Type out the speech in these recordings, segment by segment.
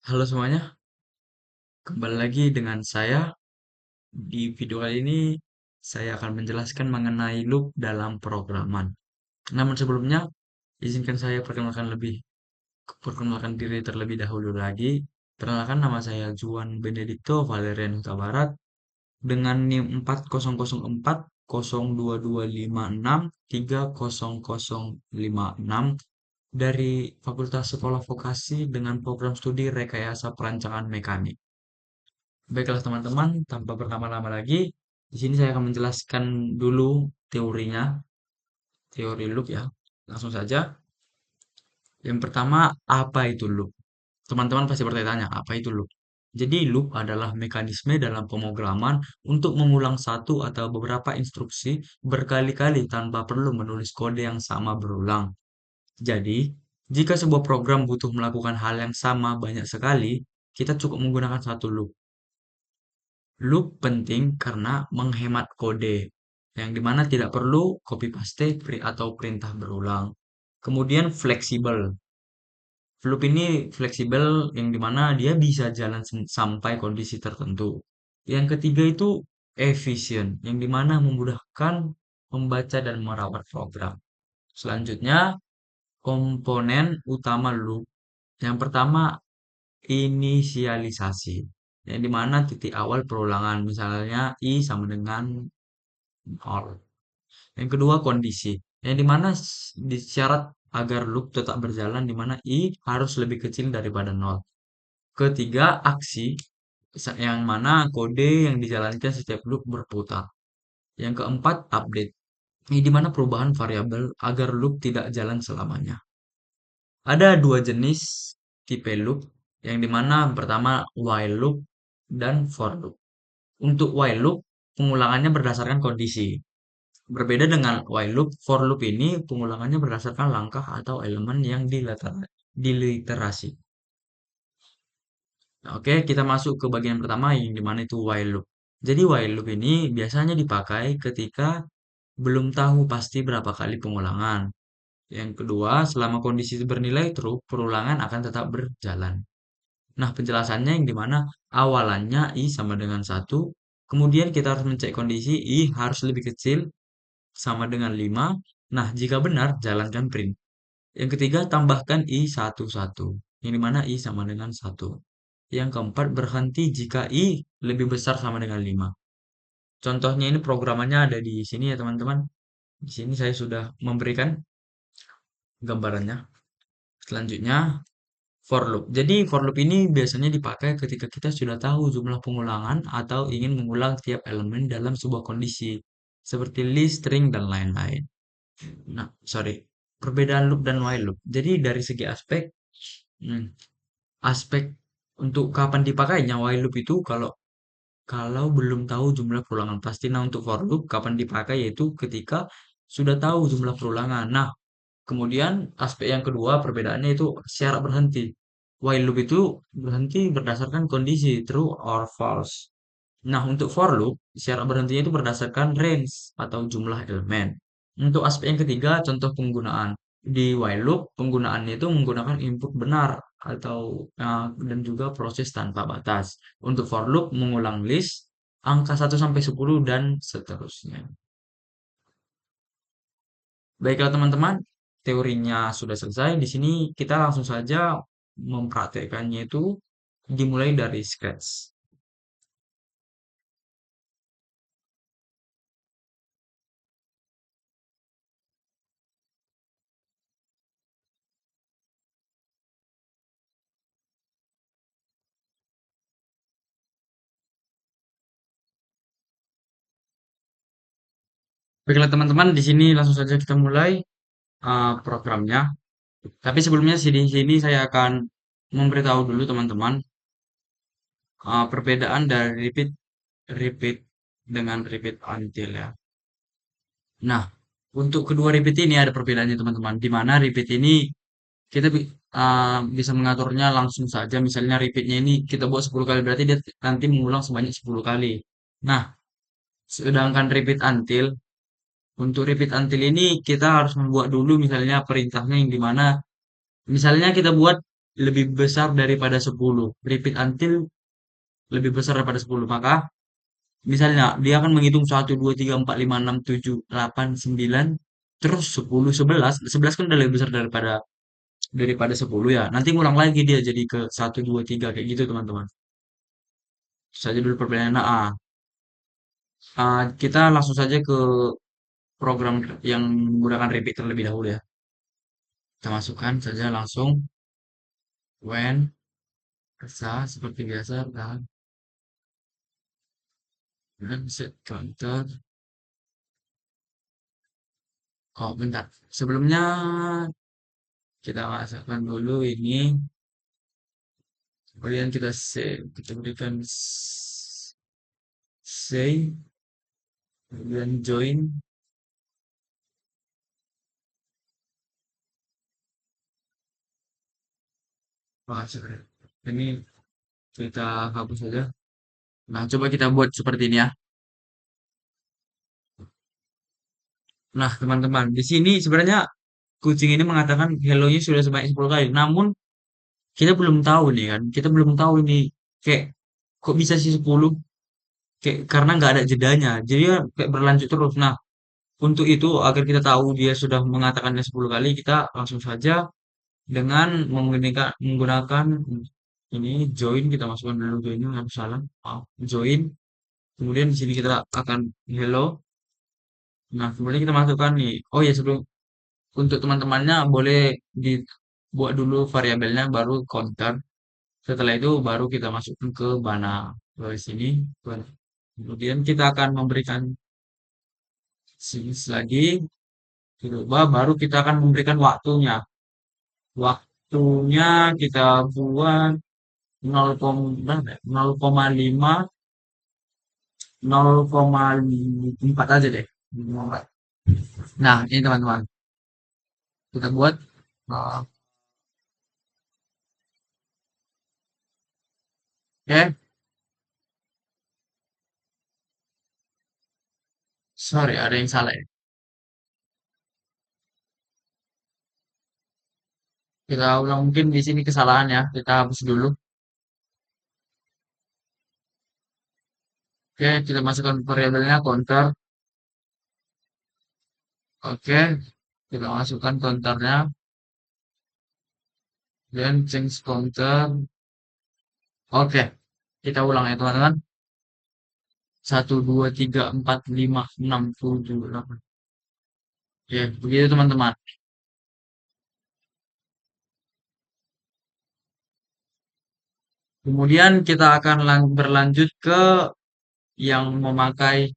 Halo semuanya, kembali lagi dengan saya. Di video kali ini, saya akan menjelaskan mengenai loop dalam programan. Namun sebelumnya, izinkan saya perkenalkan diri terlebih dahulu lagi. Perkenalkan, nama saya Juan Benedicto Valerian Huta Barat dengan NIM 40004025630056 dari Fakultas Sekolah Vokasi dengan program studi Rekayasa Perancangan Mekanik. Baiklah teman-teman, tanpa berlama-lama lagi, di sini saya akan menjelaskan dulu teorinya, teori loop ya. Langsung saja. Yang pertama, apa itu loop? Teman-teman pasti bertanya, apa itu loop? Jadi loop adalah mekanisme dalam pemrograman untuk mengulang satu atau beberapa instruksi berkali-kali tanpa perlu menulis kode yang sama berulang. Jadi, jika sebuah program butuh melakukan hal yang sama banyak sekali, kita cukup menggunakan satu loop. Loop penting karena menghemat kode, yang dimana tidak perlu copy paste atau perintah berulang. Kemudian fleksibel. Loop ini fleksibel yang dimana dia bisa jalan sampai kondisi tertentu. Yang ketiga itu efisien, yang dimana memudahkan membaca dan merawat program. Selanjutnya, komponen utama loop. Yang pertama, inisialisasi, yang dimana titik awal perulangan, misalnya i sama dengan nol. Yang kedua kondisi, yang dimana syarat agar loop tetap berjalan, dimana i harus lebih kecil daripada nol. Ketiga aksi, yang mana kode yang dijalankan setiap loop berputar. Yang keempat update, ini dimana perubahan variabel agar loop tidak jalan selamanya. Ada dua jenis tipe loop, yang dimana pertama while loop dan for loop. Untuk while loop, pengulangannya berdasarkan kondisi. Berbeda dengan while loop, for loop ini pengulangannya berdasarkan langkah atau elemen yang diliterasi. Nah, oke, kita masuk ke bagian pertama yang dimana itu while loop. Jadi while loop ini biasanya dipakai ketika belum tahu pasti berapa kali pengulangan. Yang kedua, selama kondisi bernilai true, perulangan akan tetap berjalan. Nah, penjelasannya yang dimana awalannya i sama dengan satu, kemudian kita harus mencek kondisi i harus lebih kecil sama dengan 5. Nah, jika benar, jalankan print. Yang ketiga, tambahkan i satu satu, yang dimana i sama dengan satu. Yang keempat, berhenti jika i lebih besar sama dengan 5. Contohnya ini programannya ada di sini ya teman-teman. Di sini saya sudah memberikan gambarannya. Selanjutnya, for loop. Jadi for loop ini biasanya dipakai ketika kita sudah tahu jumlah pengulangan atau ingin mengulang tiap elemen dalam sebuah kondisi, seperti list, string, dan lain-lain. Nah, sorry, perbedaan loop dan while loop. Jadi dari segi hmm, aspek untuk kapan dipakainya while loop itu kalau kalau belum tahu jumlah perulangan pasti. Nah, untuk for loop kapan dipakai yaitu ketika sudah tahu jumlah perulangan. Nah, kemudian aspek yang kedua perbedaannya itu syarat berhenti. While loop itu berhenti berdasarkan kondisi true or false. Nah, untuk for loop syarat berhentinya itu berdasarkan range atau jumlah elemen. Untuk aspek yang ketiga, contoh penggunaan. Di while loop, penggunaannya itu menggunakan input benar atau dan juga proses tanpa batas. Untuk for loop, mengulang list, angka 1 sampai 10 dan seterusnya. Baiklah teman-teman, teorinya sudah selesai. Di sini kita langsung saja mempraktekkannya itu dimulai dari scratch. Baiklah teman-teman, di sini langsung saja kita mulai programnya. Tapi sebelumnya di sini saya akan memberitahu dulu teman-teman perbedaan dari repeat dengan repeat until ya. Nah, untuk kedua repeat ini ada perbedaannya teman-teman. Di mana repeat ini kita bisa mengaturnya langsung saja. Misalnya repeatnya ini kita buat 10 kali berarti dia nanti mengulang sebanyak 10 kali. Nah, sedangkan untuk repeat until ini kita harus membuat dulu misalnya perintahnya yang dimana misalnya kita buat lebih besar daripada 10. Repeat until lebih besar daripada 10. Maka misalnya dia akan menghitung 1, 2, 3, 4, 5, 6, 7, 8, 9, terus 10, 11. 11 kan udah lebih besar daripada 10 ya. Nanti ngulang lagi dia jadi ke 1, 2, 3 kayak gitu teman-teman. Saja dulu perbedaannya. Kita langsung saja ke program yang menggunakan repeat terlebih dahulu ya. Kita masukkan saja langsung when seperti biasa dan set counter. Oh, bentar. Sebelumnya kita masukkan dulu ini, kemudian kita save, kita berikan say, kemudian join. Ini kita hapus saja. Nah, coba kita buat seperti ini ya. Nah, teman-teman, di sini sebenarnya kucing ini mengatakan hello-nya sudah sebanyak 10 kali. Namun, kita belum tahu nih kan. Kita belum tahu ini kayak kok bisa sih 10? Kayak karena nggak ada jedanya. Jadi ya kayak berlanjut terus. Nah, untuk itu agar kita tahu dia sudah mengatakannya 10 kali, kita langsung saja dengan menggunakan ini join, kita masukkan dulu joinnya nggak salah. Maaf, join. Kemudian di sini kita akan hello. Nah, kemudian kita masukkan nih. Oh ya, sebelum untuk teman-temannya boleh dibuat dulu variabelnya baru counter. Setelah itu baru kita masukkan ke mana ke sini. Kemudian kita akan memberikan sinus lagi. Coba baru kita akan memberikan waktunya. Waktunya kita buat 0,5 0,4 aja deh. Nah, ini teman-teman. Kita buat oke. Sorry, ada yang salah ya. Kita ulang mungkin di sini kesalahan ya. Kita hapus dulu. Oke, kita masukkan variabelnya counter. Oke, kita masukkan counternya. Dan change counter. Oke, kita ulang ya teman-teman. 1, 2, 3, 4, 5, 6, 7, 8. Oke, begitu teman-teman. Kemudian kita akan berlanjut ke yang memakai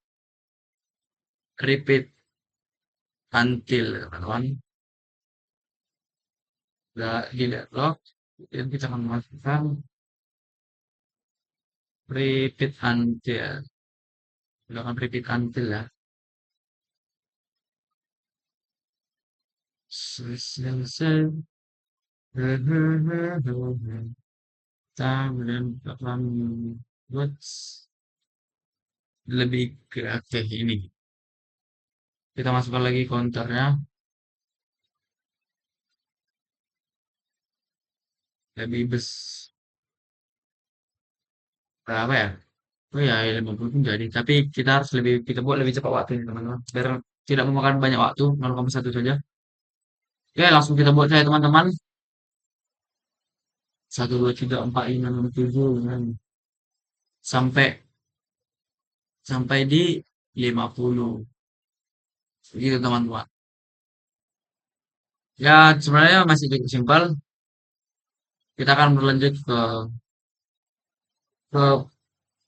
repeat until teman-teman. Udah di deadlock. Kemudian kita akan masukkan repeat until. Gunakan repeat until ya. Kemudian akan buat lebih kreatif ini. Kita masukkan lagi counternya. Lebih berapa ya? Oh ya, 50 pun jadi. Tapi kita harus kita buat lebih cepat waktunya teman-teman. Biar tidak memakan banyak waktu, 0,1 saja. Oke, langsung kita buat saya teman-teman. 1, 2, 3, 4, 5, 6, 7 sampai sampai di 50. Gitu teman-teman. Ya, sebenarnya masih cukup simpel. Kita akan berlanjut ke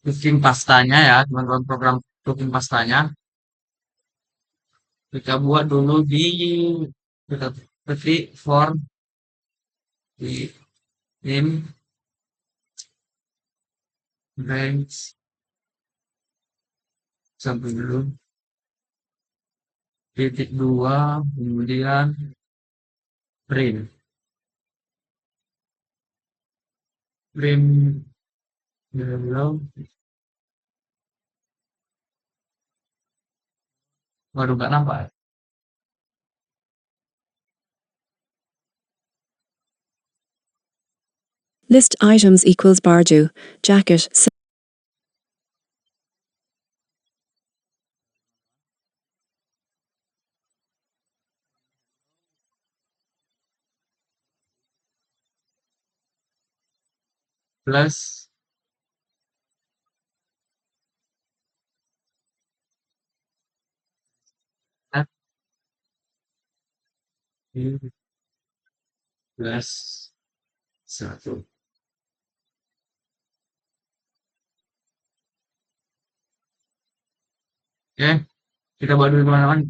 cooking pastanya ya, teman-teman, program cooking pastanya. Kita buat dulu kita ketik form di name range sampai dulu titik 2, kemudian print print dulu. Baru nggak nampak. List items equals barju, jacket, plus F plus 1. Oke, kita buat dulu teman-teman.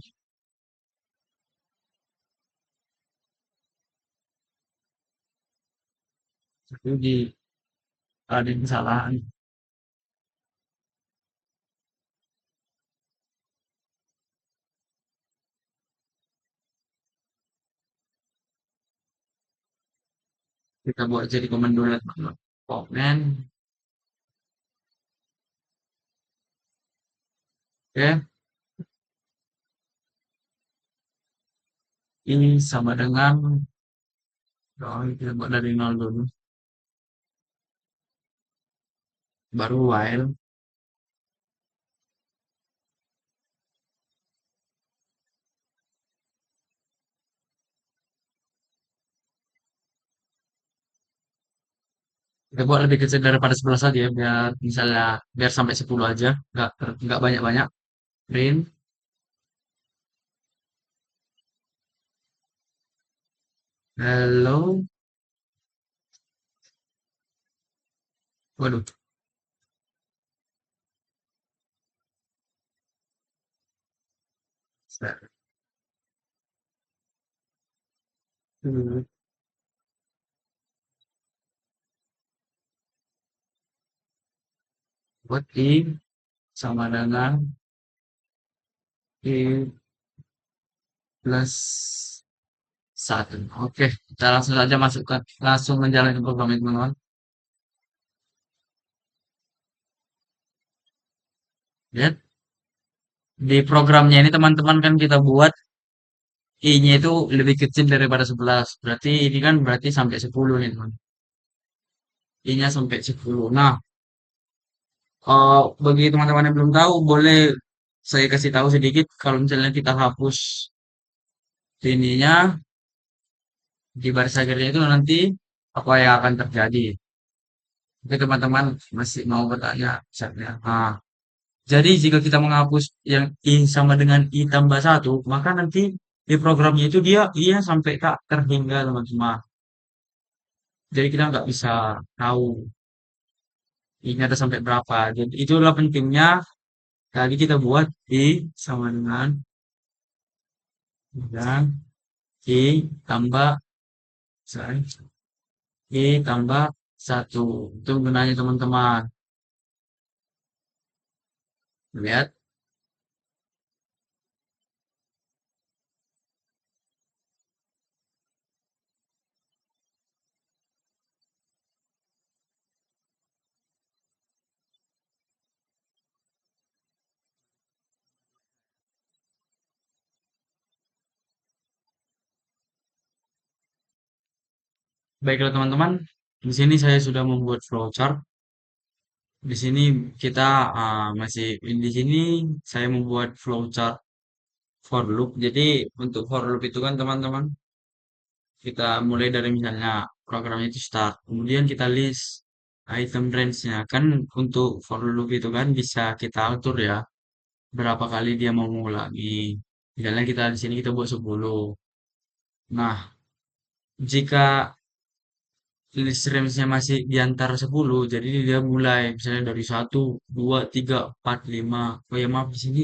Satu di ada kesalahan. Kita buat jadi komen dulu ya teman-teman. Komen. Oke, ini sama dengan, kita buat dari nol dulu. Baru while. Kita buat lebih kecil daripada 11 aja ya, biar misalnya biar sampai 10 aja, nggak banyak-banyak. Print, hello, waduh, set. Buat I sama dengan I plus 1. Oke, kita langsung saja masukkan, langsung menjalani program itu teman-teman. Lihat, di programnya ini teman-teman kan kita buat I-nya itu lebih kecil daripada 11. Berarti ini kan berarti sampai 10 nih teman. I-nya sampai 10. Nah, bagi teman-teman yang belum tahu, boleh saya kasih tahu sedikit kalau misalnya kita hapus ininya di baris akhirnya itu nanti apa yang akan terjadi. Oke teman-teman masih mau bertanya misalnya. Nah, jadi jika kita menghapus yang I sama dengan I tambah 1, maka nanti di programnya itu dia I-nya sampai tak terhingga teman-teman. Jadi kita nggak bisa tahu I-nya ada sampai berapa. Jadi itulah pentingnya tadi kita buat I sama dengan I tambah sorry, I tambah 1. Itu gunanya teman-teman. Lihat. Baiklah teman-teman, di sini saya sudah membuat flowchart. Di sini kita masih di sini saya membuat flowchart for loop. Jadi untuk for loop itu kan teman-teman kita mulai dari misalnya programnya itu start, kemudian kita list item range-nya. Kan untuk for loop itu kan bisa kita atur ya berapa kali dia mau mengulangi. Misalnya kita di sini kita buat 10. Nah, jika list range-nya masih di antara 10, jadi dia mulai misalnya dari 1, 2, 3, 4, 5. Oh ya maaf di sini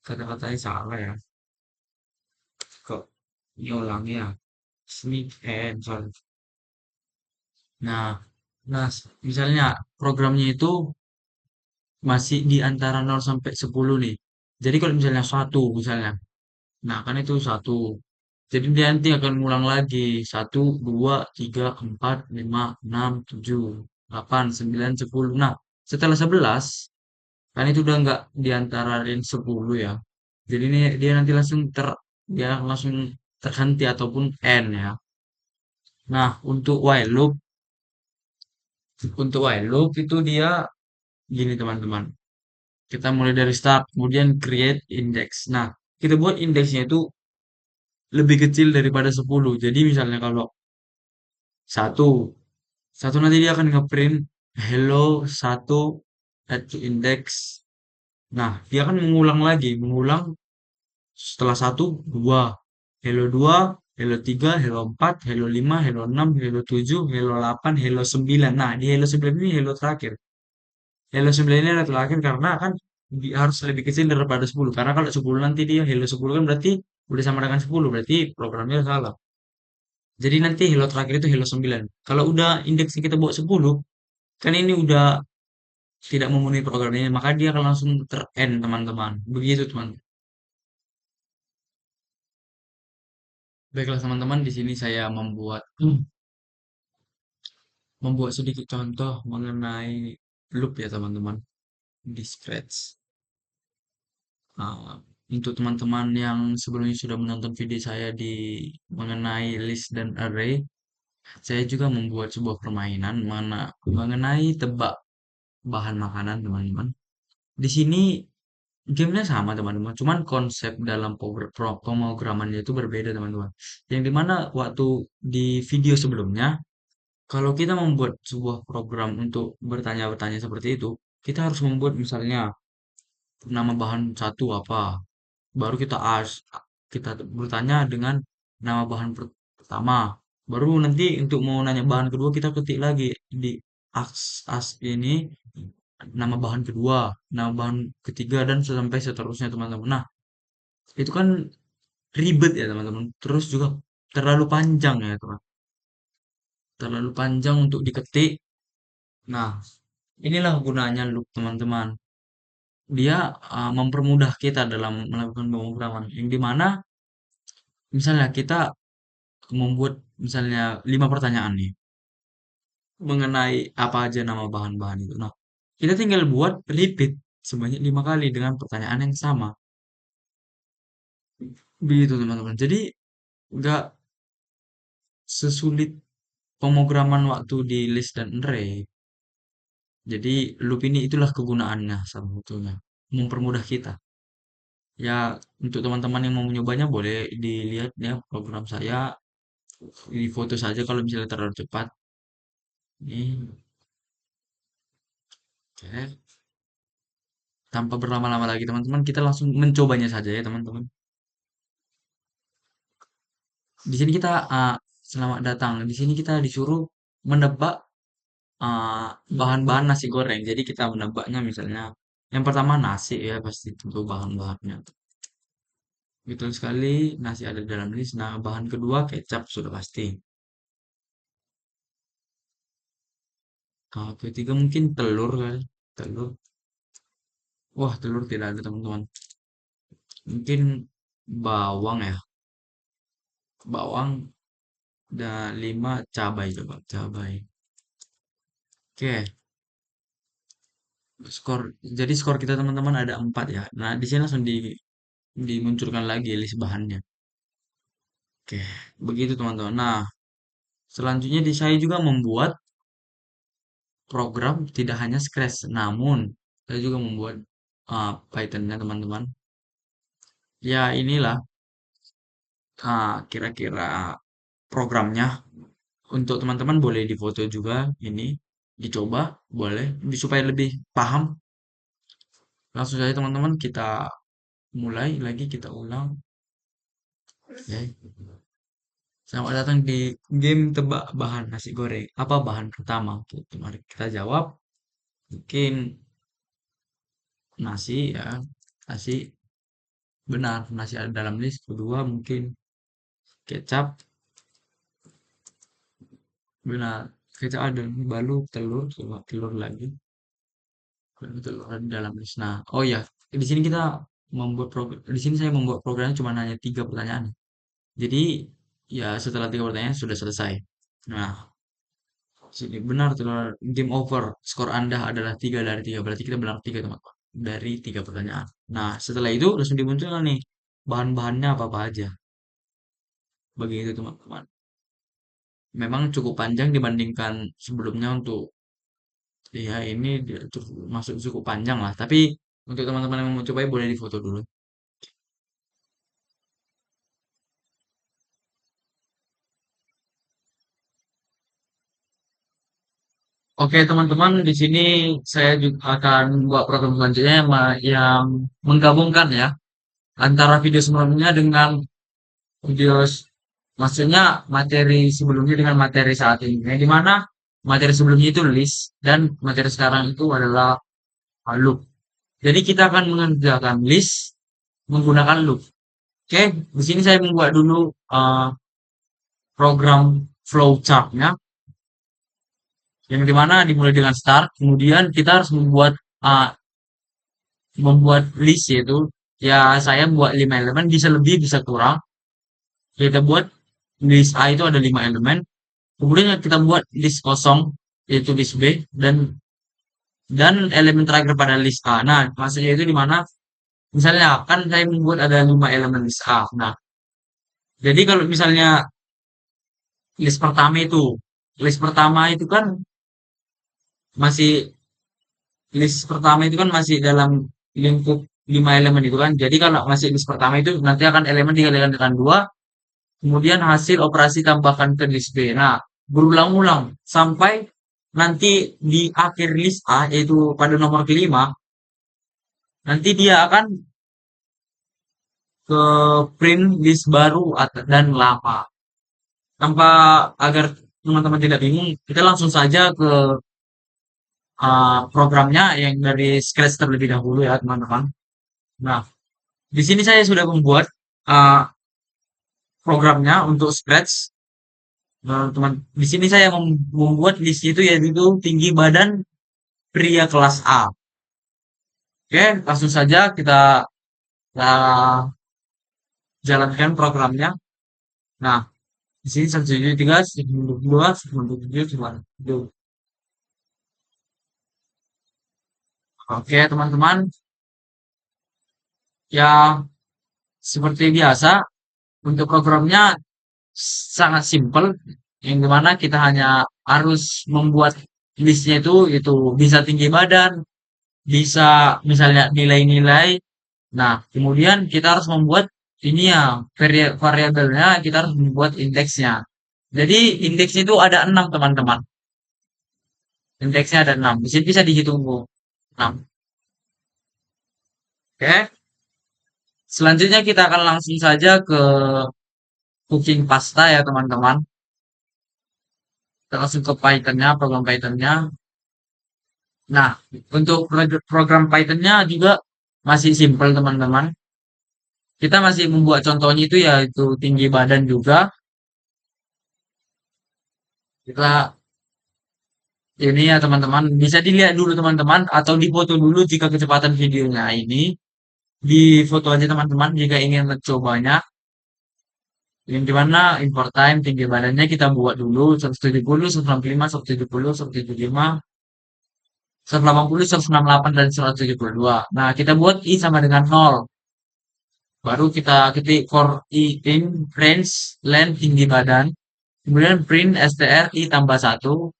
kata-katanya salah ya. Kok diulangnya? Sini sorry. Nah, nah misalnya programnya itu masih di antara 0 sampai 10 nih. Jadi kalau misalnya 1 misalnya, nah kan itu 1. Jadi dia nanti akan ngulang lagi 1, 2, 3, 4, 5, 6, 7, 8, 9, 10. Nah, setelah 11 kan itu udah nggak di antara range 10 ya. Jadi ini dia nanti dia langsung terhenti ataupun end ya. Nah, untuk while loop Untuk while loop itu dia gini teman-teman. Kita mulai dari start, kemudian create index. Nah, kita buat indeksnya itu lebih kecil daripada 10. Jadi misalnya kalau satu, satu nanti dia akan ngeprint hello satu at index. Nah, dia akan mengulang lagi, mengulang setelah satu, dua, hello dua, hello tiga, hello empat, hello lima, hello enam, hello tujuh, hello delapan, hello sembilan. Nah, di hello sembilan ini hello terakhir. Hello 9 ini adalah terakhir karena kan harus lebih kecil daripada 10. Karena kalau 10 nanti dia Hello 10 kan berarti udah sama dengan 10. Berarti programnya salah. Jadi nanti Hello terakhir itu Hello 9. Kalau udah indeksnya kita buat 10, kan ini udah tidak memenuhi programnya. Maka dia akan langsung ter-end teman-teman. Begitu teman. Baiklah teman-teman, di sini saya membuat sedikit contoh mengenai loop ya teman-teman di Scratch. Nah, untuk teman-teman yang sebelumnya sudah menonton video saya di mengenai list dan array, saya juga membuat sebuah permainan mengenai tebak bahan makanan, teman-teman. Di sini gamenya sama, teman-teman. Cuman konsep dalam pemrogramannya itu berbeda, teman-teman. Yang dimana waktu di video sebelumnya, kalau kita membuat sebuah program untuk bertanya-bertanya seperti itu, kita harus membuat misalnya nama bahan satu apa, baru kita bertanya dengan nama bahan pertama, baru nanti untuk mau nanya bahan kedua kita ketik lagi di as ini nama bahan kedua, nama bahan ketiga, dan sampai seterusnya teman-teman. Nah, itu kan ribet ya teman-teman, terus juga terlalu panjang ya teman, terlalu panjang untuk diketik. Nah, inilah gunanya loop teman-teman. Dia mempermudah kita dalam melakukan pemrograman yang dimana misalnya kita membuat misalnya 5 pertanyaan nih mengenai apa aja nama bahan-bahan itu. Nah, kita tinggal buat repeat sebanyak 5 kali dengan pertanyaan yang sama. Begitu teman-teman. Jadi nggak sesulit pemrograman waktu di list dan array. Jadi loop ini itulah kegunaannya salah satunya. Mempermudah kita. Ya, untuk teman-teman yang mau menyobanya boleh dilihat ya program saya di foto saja kalau misalnya terlalu cepat. Ini, oke. Tanpa berlama-lama lagi teman-teman, kita langsung mencobanya saja ya teman-teman. Di sini kita selamat datang. Di sini kita disuruh menebak uh, bahan-bahan nasi goreng. Jadi kita menebaknya misalnya yang pertama nasi ya pasti tentu bahan-bahannya. Betul sekali nasi ada dalam list. Nah, bahan kedua kecap sudah pasti. Ketiga mungkin telur kali. Telur. Wah, telur tidak ada teman-teman. Mungkin bawang ya. Bawang dan 5 cabai coba. Cabai. Oke. Skor, jadi skor kita teman-teman ada 4 ya. Nah, di sini langsung dimunculkan lagi list bahannya. Oke, begitu teman-teman. Nah, selanjutnya saya juga membuat program tidak hanya Scratch, namun saya juga membuat Python-nya teman-teman. Ya, inilah kira-kira programnya. Untuk teman-teman boleh difoto juga ini, dicoba, boleh, supaya lebih paham. Langsung saja teman-teman kita mulai lagi, kita ulang. Oke. Selamat datang di game tebak bahan nasi goreng. Apa bahan pertama? Oke, mari kita jawab. Mungkin nasi ya. Nasi benar, nasi ada dalam list. Kedua mungkin kecap. Benar. Kecap ada. Balu telur, coba telur lagi. Telur ada dalam list. Nah, oh ya, di sini kita membuat program. Di sini saya membuat programnya cuma hanya 3 pertanyaan. Jadi ya setelah 3 pertanyaan sudah selesai. Nah, sini benar telur game over. Skor Anda adalah 3 dari 3. Berarti kita benar 3 teman-teman. Dari 3 pertanyaan. Nah, setelah itu langsung dimunculkan nih bahan-bahannya apa-apa aja. Begitu teman-teman. Memang cukup panjang dibandingkan sebelumnya untuk Iya, ini masuk cukup panjang lah. Tapi untuk teman-teman yang mau cobain boleh difoto dulu. Oke, teman-teman, di sini saya juga akan buat program selanjutnya yang menggabungkan ya antara video sebelumnya dengan video, maksudnya materi sebelumnya dengan materi saat ini. Yang dimana materi sebelumnya itu list dan materi sekarang itu adalah loop. Jadi kita akan mengerjakan list menggunakan loop. Oke, di sini saya membuat dulu program flowchartnya, yang dimana dimulai dengan start, kemudian kita harus uh, membuat list, yaitu ya saya buat 5 elemen, bisa lebih bisa kurang. Kita buat list A itu ada 5 elemen, kemudian kita buat list kosong yaitu list B, dan elemen terakhir pada list A. Nah, maksudnya itu di mana misalnya kan saya membuat ada 5 elemen list A. Nah, jadi kalau misalnya list pertama itu list pertama itu kan masih list pertama itu kan masih dalam lingkup 5 elemen itu kan. Jadi kalau masih list pertama itu nanti akan elemen dikalikan dengan 2, kemudian hasil operasi tambahkan ke list B. Nah, berulang-ulang sampai nanti di akhir list A, yaitu pada nomor kelima, nanti dia akan ke print list baru dan lama. Tanpa agar teman-teman tidak bingung, kita langsung saja ke programnya yang dari scratch terlebih dahulu ya, teman-teman. Nah, di sini saya sudah membuat uh, programnya untuk scratch. Teman, di sini saya membuat list itu yaitu tinggi badan pria kelas A. Oke, langsung saja kita uh, jalankan programnya. Nah, di sini 173, 172, 177, 177. Oke, teman-teman, ya seperti biasa untuk programnya sangat simpel, yang dimana kita hanya harus membuat listnya itu bisa tinggi badan, bisa misalnya nilai-nilai. Nah, kemudian kita harus membuat ini ya, variabelnya kita harus membuat indeksnya. Jadi indeksnya itu ada 6, teman-teman. Indeksnya ada 6. Di sini bisa dihitung, Bu. 6. Oke. Selanjutnya kita akan langsung saja ke cooking pasta ya, teman-teman. Kita langsung ke Python-nya, program Python-nya. Nah, untuk program Python-nya juga masih simpel, teman-teman. Kita masih membuat contohnya itu yaitu tinggi badan juga. Kita ini ya, teman-teman, bisa dilihat dulu, teman-teman, atau difoto dulu jika kecepatan videonya ini. Di foto aja, teman-teman, jika ingin mencobanya. Yang dimana import time tinggi badannya kita buat dulu 170, 165, 170, 175, 180, 168, dan 172. Nah, kita buat i sama dengan 0. Baru kita ketik for i in range length tinggi badan. Kemudian print str i tambah 1.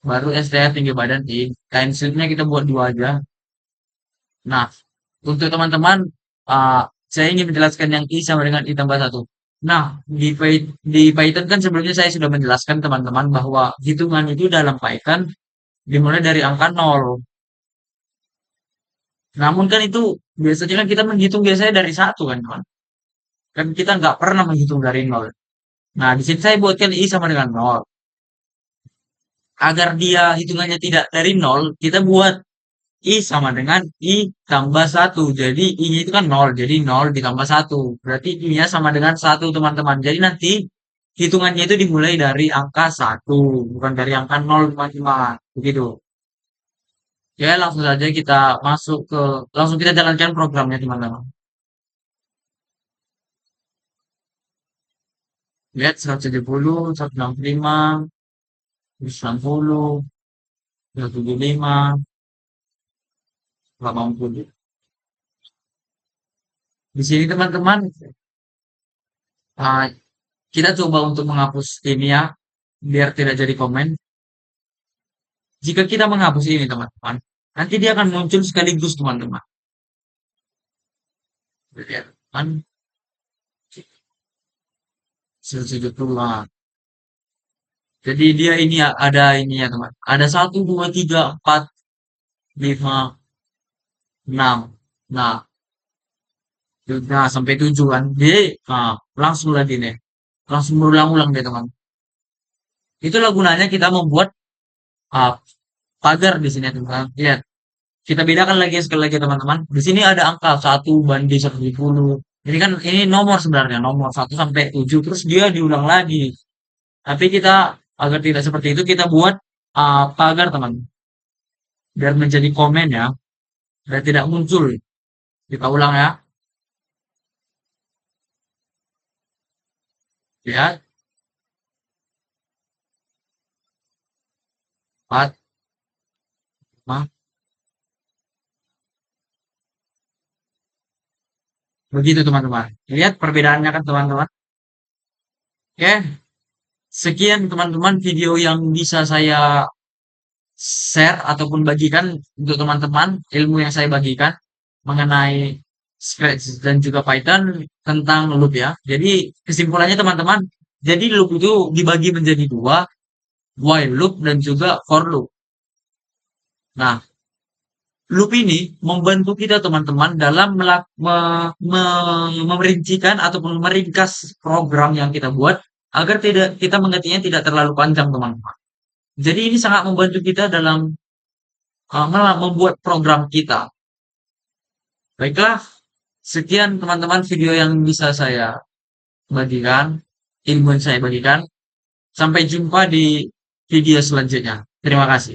Baru str tinggi badan i. Time sheetnya kita buat 2 aja. Nah, untuk teman-teman, saya ingin menjelaskan yang i sama dengan i tambah 1. Nah, di Python kan sebelumnya saya sudah menjelaskan, teman-teman, bahwa hitungan itu dalam Python dimulai dari angka 0. Namun kan itu biasanya kan kita menghitung biasanya dari 1 kan, teman. Kan kita nggak pernah menghitung dari 0. Nah, di sini saya buatkan i sama dengan 0. Agar dia hitungannya tidak dari 0, kita buat I sama dengan I tambah 1. Jadi I-nya itu kan 0. Jadi 0 ditambah 1. Berarti I-nya sama dengan 1, teman-teman. Jadi nanti hitungannya itu dimulai dari angka 1. Bukan dari angka 0, teman-teman. Begitu. Ya, langsung saja kita langsung kita jalankan programnya, teman-teman. Lihat 170, 165, 160, 175, 80. Di sini, teman-teman, ah, kita coba untuk menghapus ini ya, biar tidak jadi komen. Jika kita menghapus ini teman-teman, nanti dia akan muncul sekaligus teman-teman. Lihat kan 170. Jadi dia ini ya, ada ini ya teman. Ada 1, 2, 3, 4, 5, 6. Nah, sampai 7 kan. Jadi langsung lagi nih. Langsung berulang-ulang deh teman. Itulah gunanya kita membuat uh, pagar di sini teman. Lihat. Kita bedakan lagi sekali lagi teman-teman. Di sini ada angka 1 banding 110. Ini kan ini nomor sebenarnya, nomor 1 sampai 7. Terus dia diulang lagi. Tapi kita agar tidak seperti itu kita buat pagar teman. Biar menjadi komen ya. Biar tidak muncul. Kita ulang ya. Lihat. 4, 5. Begitu teman-teman. Lihat perbedaannya kan teman-teman. Oke. Sekian teman-teman video yang bisa saya share ataupun bagikan untuk teman-teman, ilmu yang saya bagikan mengenai Scratch dan juga Python tentang loop ya. Jadi kesimpulannya teman-teman, jadi loop itu dibagi menjadi dua, while loop dan juga for loop. Nah, loop ini membantu kita teman-teman dalam memerincikan ataupun meringkas program yang kita buat agar tidak kita mengertinya tidak terlalu panjang teman-teman. Jadi ini sangat membantu kita dalam membuat program kita. Baiklah, sekian teman-teman video yang bisa saya bagikan, ilmu yang saya bagikan. Sampai jumpa di video selanjutnya. Terima kasih.